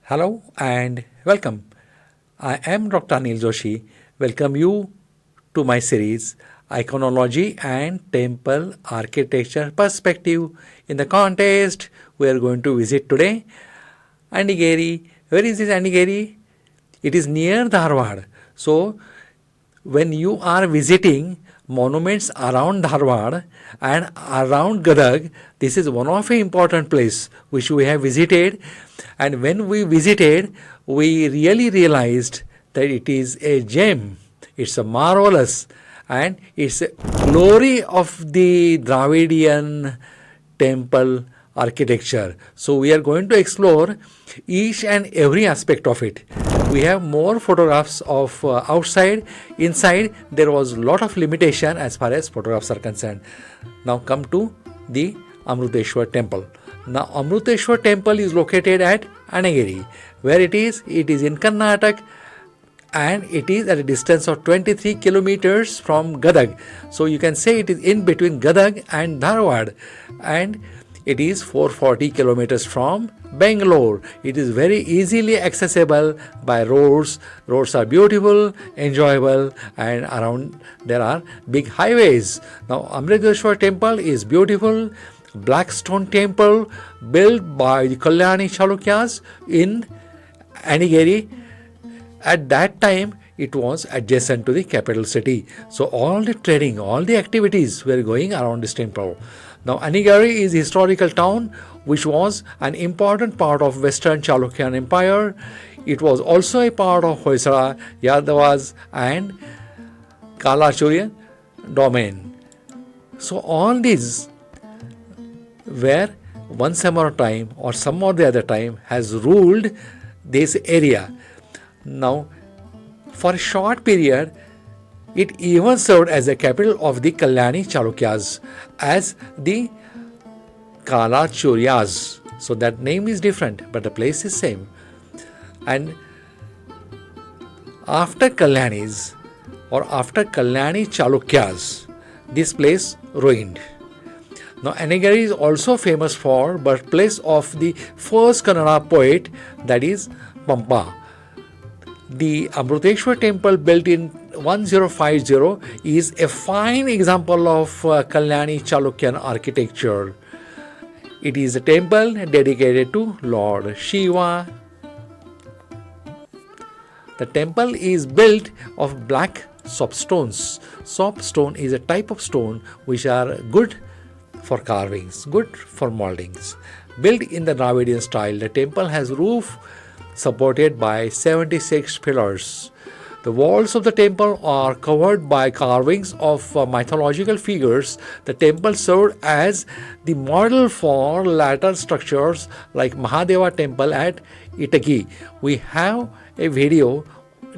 Hello and welcome. I am Dr. Anil Joshi. Welcome you to my series Iconology and Temple Architecture Perspective. In the context, we are going to visit today Annigeri. Where is this Annigeri? It is near Dharwad. So, when you are visiting monuments around Dharwad and around Gadag, this is one of the important place which we have visited. And when we visited, we really realized that it is a gem. It's a marvelous and it's a glory of the Dravidian temple architecture. So we are going to explore each and every aspect of it. We have more photographs of outside. Inside there was a lot of limitation as far as photographs are concerned. Now come to the Amruteshwar temple. Now Amruteshwar temple is located at Annigeri. Where it is? It is in Karnataka and it is at a distance of 23 kilometers from Gadag. So you can say it is in between Gadag and Dharwad, and it is 440 kilometers from Bangalore. It is very easily accessible by roads. Roads are beautiful, enjoyable, and around there are big highways. Now Amruteshwar temple is beautiful black stone temple built by the Chalukyas in Annigeri. At that time, it was adjacent to the capital city. So all the trading, all the activities were going around this temple. Now Annigeri is a historical town which was an important part of Western Chalukyan Empire. It was also a part of Hoysala, Yadavas and Kalachuryan domain. So all these where once upon a time or some or the other time has ruled this area. Now, for a short period, it even served as the capital of the Kalyani Chalukyas as the Kalachuryas. So that name is different, but the place is same. And after Kalyanis or after Kalyani Chalukyas, this place ruined. Now Annigeri is also famous for birthplace of the first Kannada poet, that is Pampa. The Amruteshwar temple built in 1050 is a fine example of Kalyani Chalukyan architecture. It is a temple dedicated to Lord Shiva. The temple is built of black soapstones. Soapstone is a type of stone which are good for carvings, good for moldings. Built in the Dravidian style, the temple has roof supported by 76 pillars. The walls of the temple are covered by carvings of mythological figures. The temple served as the model for later structures like Mahadeva temple at Idgi. We have a video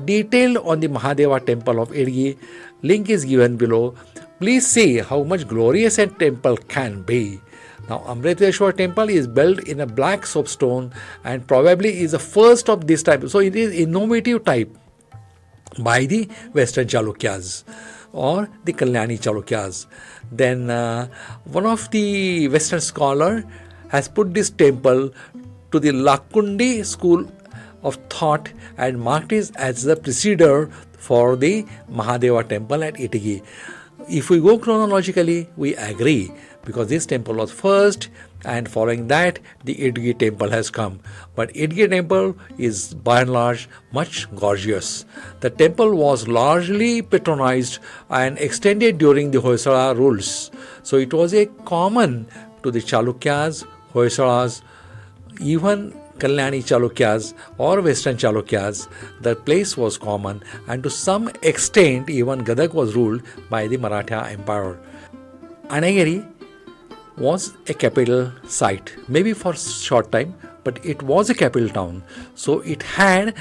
detailed on the Mahadeva temple of Idgi. Link is given below. Please see how much glorious a temple can be. Now Amruteshwar temple is built in a black soapstone and probably is the first of this type. So it is innovative type by the Western Chalukyas or the Kalyani Chalukyas. Then one of the Western scholar has put this temple to the Lakundi school of thought and marked it as the precedent for the Mahadeva temple at Idgi. If we go chronologically, we agree because this temple was first and following that the Idgi temple has come. But Idgi temple is by and large much gorgeous. The temple was largely patronized and extended during the Hoysala rules. So it was a common to the Chalukyas, Hoysalas, even Kalyani Chalukyas or Western Chalukyas. The place was common, and to some extent even Gadag was ruled by the Maratha Empire. Annigeri was a capital site, maybe for short time, but it was a capital town. So it had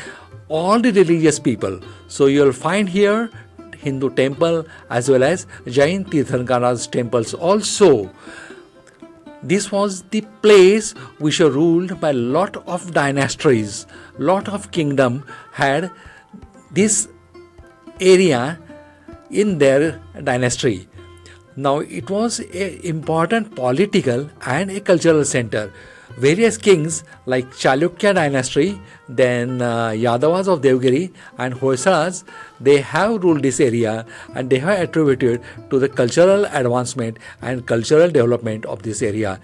all the religious people. So you will find here Hindu temple as well as Jain Tirthankara's temples also. This was the place which was ruled by lot of dynasties, lot of kingdom had this area in their dynasty. Now it was an important political and a cultural center. Various kings like Chalukya dynasty, then Yadavas of Devgiri and Hoysalas, they have ruled this area, and they have attributed to the cultural advancement and cultural development of this area.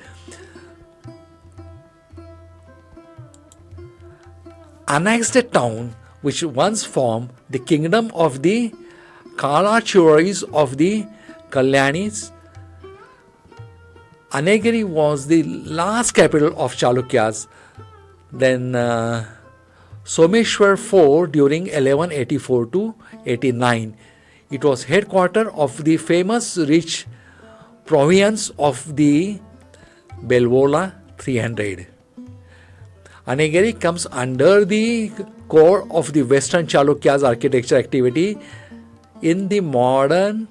Annexed town which once formed the kingdom of the Kalachuris of the Kalyanis. Annigeri was the last capital of Chalukyas. Then Someshwar fort during 1184 to 89. It was headquarters of the famous rich province of the Belvola 300. Annigeri comes under the core of the Western Chalukyas architecture activity in the modern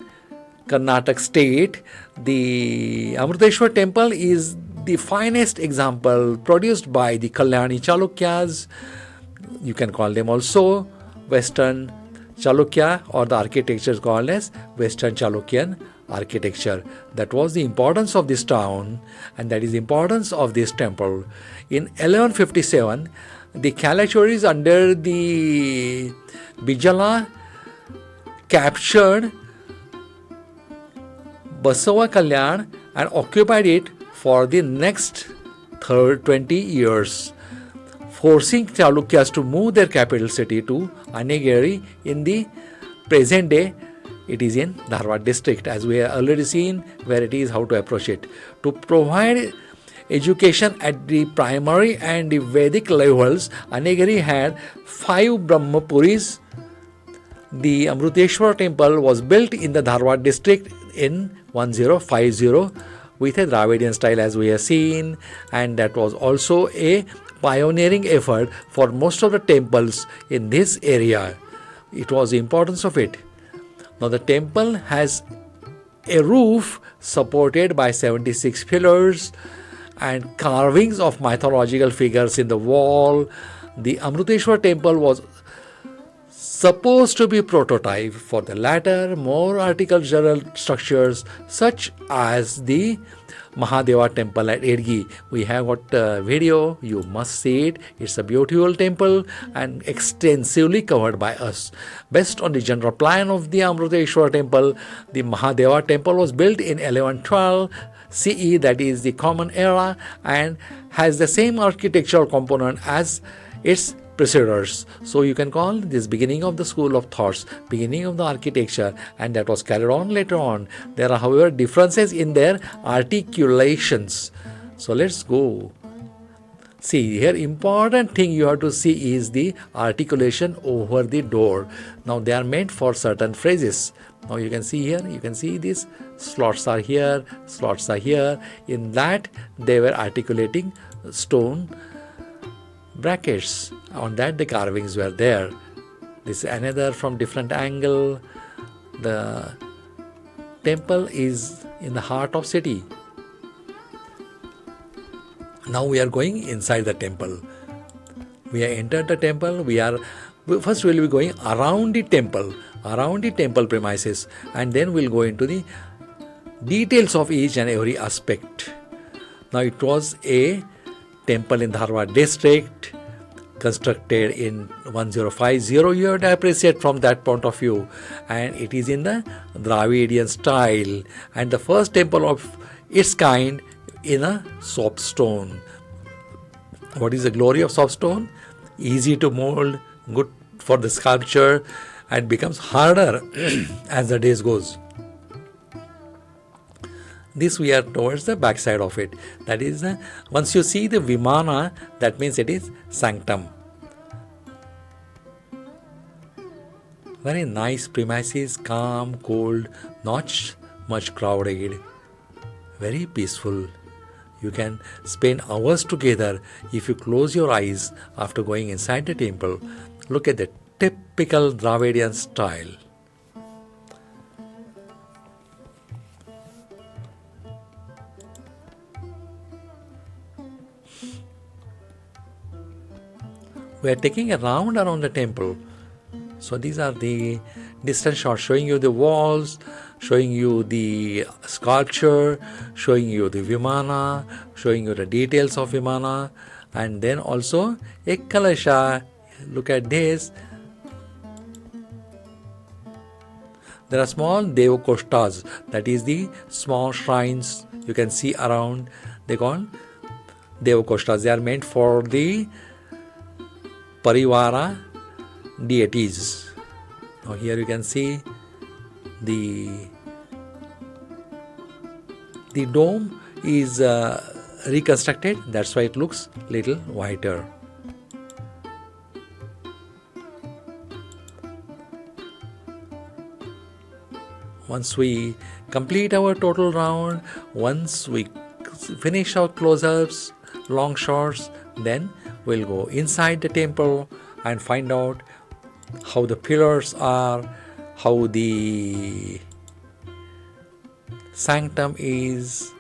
Karnataka state. The Amruteshwar temple is the finest example produced by the Kalyani Chalukyas. You can call them also Western Chalukya, or the architecture is called as Western Chalukyan architecture. That was the importance of this town, and that is the importance of this temple. In 1157, the Kalachuris under the Bijala captured Basava Kalyan and occupied it for the next 20 years, forcing Chalukyas to move their capital city to Annigeri. In the present day, it is in DAHRWAD district, as we have already seen where it is, how to approach it. To provide education at the primary and the Vedic levels, Annigeri had 5 Brahmapuris. The Amruteshwar temple was built in the DAHRWAD district in 1050 with a Dravidian style, as we have seen, and that was also a pioneering effort for most of the temples in this area. It was the importance of it. Now the temple has a roof supported by 76 pillars and carvings of mythological figures in the wall. The Amruteshwar temple was supposed to be prototype for the latter, more architectural structures such as the Mahadeva temple at Edgi. We have got a video, you must see it. It's a beautiful temple and extensively covered by us. Based on the general plan of the Amruteshwar temple, the Mahadeva temple was built in 1112 CE, that is the Common Era, and has the same architectural component as its preceders. So you can call this beginning of the school of thoughts, beginning of the architecture, and that was carried on later on. There are, however, differences in their articulations. So let's go. See here, important thing you have to see is the articulation over the door. Now they are meant for certain phrases. Now you can see here, you can see these slots are here, slots are here. In that they were articulating stone brackets. On that the carvings were there. This is another from different angle. The temple is in the heart of city. Now we are going inside the temple. We have entered the temple. First we will be going around the temple premises, and then we'll go into the details of each and every aspect. Now it was a temple in DAHRWAD district, constructed in 1050. You have to appreciate from that point of view, and it is in the Dravidian style, and the first temple of its kind in a soapstone. What is the glory of soapstone? Easy to mold, good for the sculpture, and becomes harder as the days goes. This we are towards the back side of it. That is, once you see the Vimana, that means it is sanctum. Very nice premises, calm, cold, not much crowded, very peaceful. You can spend hours together if you close your eyes after going inside the temple. Look at the typical Dravidian style. We are taking a round around the temple. So these are the distant shots showing you the walls, showing you the sculpture, showing you the Vimana, showing you the details of Vimana, and then also a Kalasha. Look at this. There are small Devakostas, that is the small shrines you can see around. They call Devakostas. They are meant for the Parivara deities. Now here you can see the dome is reconstructed, that's why it looks little whiter. Once we complete our total round, once we finish our close-ups, long shots, then we'll go inside the temple and find out how the pillars are, how the sanctum is.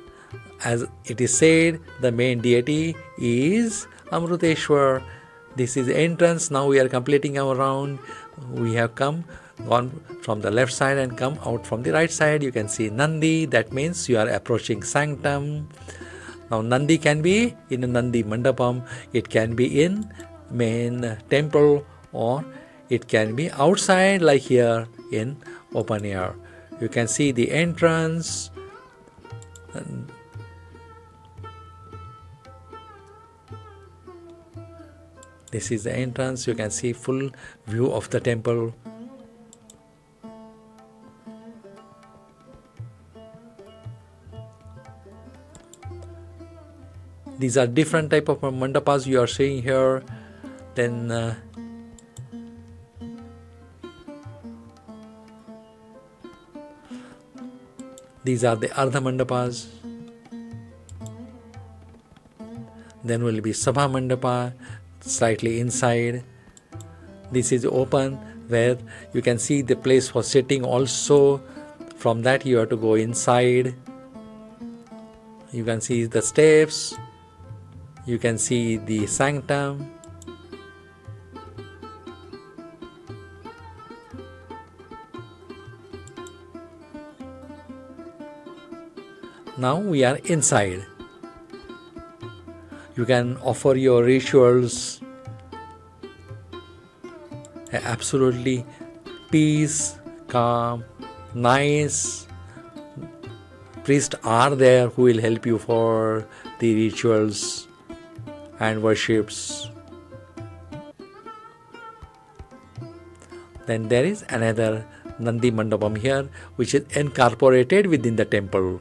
As it is said, the main deity is Amruteshwar. This is the entrance. Now we are completing our round. We have gone from the left side and come out from the right side. You can see Nandi. That means you are approaching sanctum. Now Nandi can be in a Nandi Mandapam. It can be in main temple, or it can be outside like here in open air. You can see the entrance. This is the entrance. You can see full view of the temple. These are different type of mandapas you are seeing here. Then these are the Ardha Mandapas. Then will be Sabha Mandapa, slightly inside. This is open, where you can see the place for sitting also. From that you have to go inside. You can see the steps. You can see the sanctum. Now we are inside. You can offer your rituals. Absolutely peace, calm, nice. Priests are there who will help you for the rituals and worships. Then there is another Nandi Mandapam here, which is incorporated within the temple.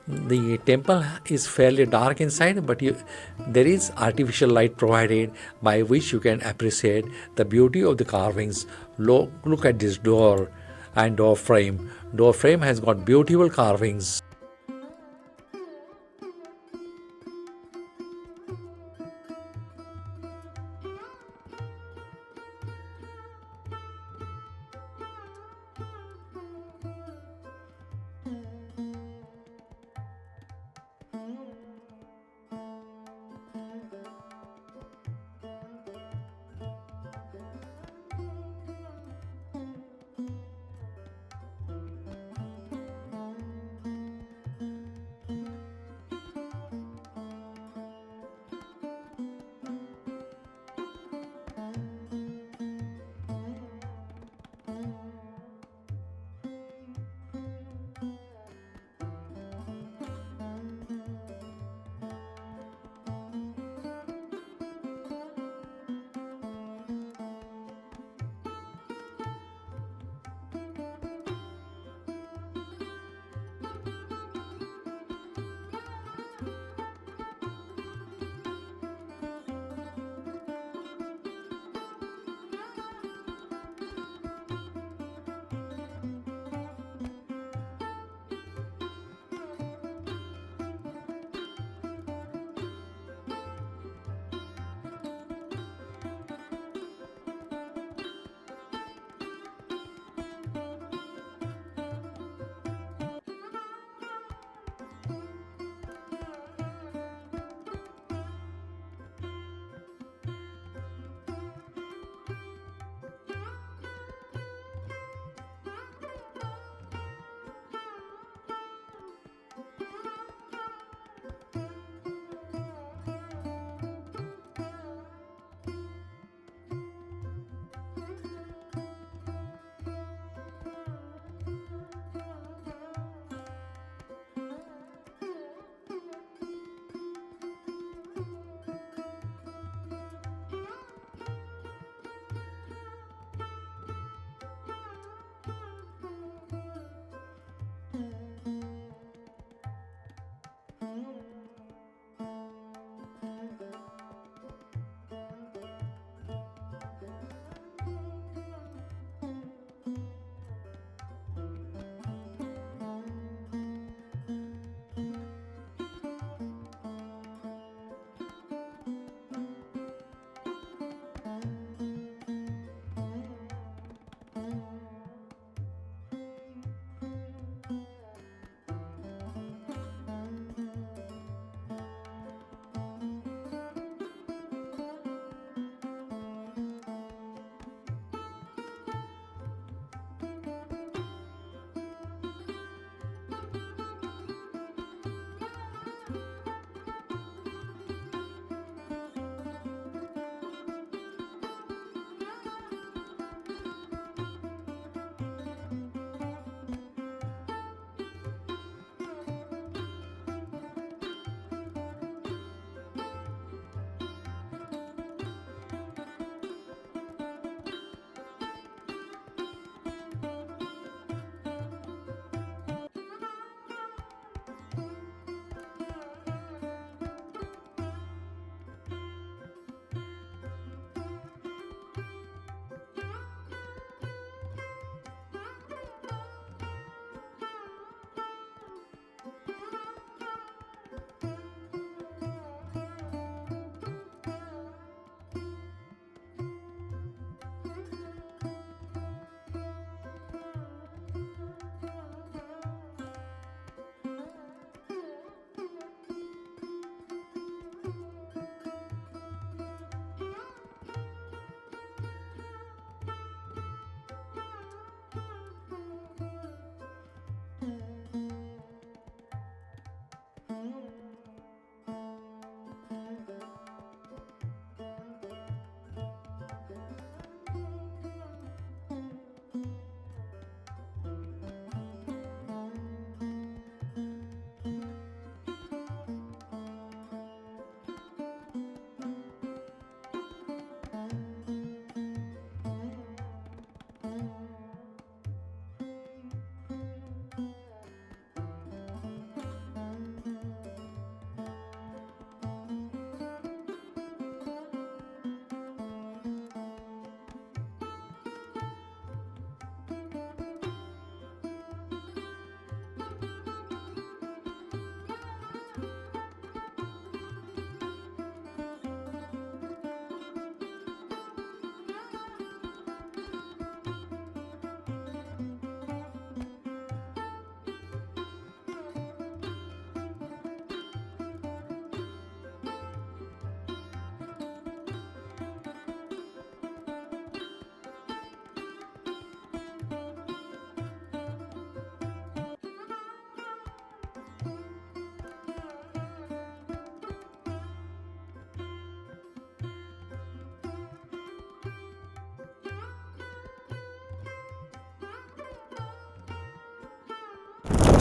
The temple is fairly dark inside, but there is artificial light provided by which you can appreciate the beauty of the carvings. Look at this door and door frame. Door frame has got beautiful carvings.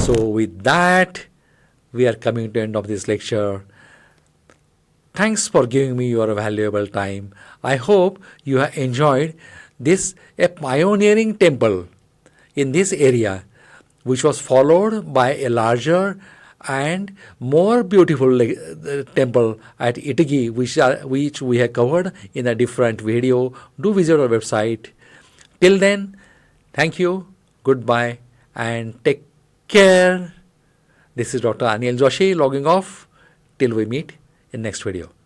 So with that, we are coming to end of this lecture. Thanks for giving me your valuable time. I hope you have enjoyed this a pioneering temple in this area, which was followed by a larger and more beautiful temple at Itagi, which we have covered in a different video. Do visit our website. Till then, thank you, goodbye, and take care. This is Dr. Anil Joshi logging off till we meet in next video.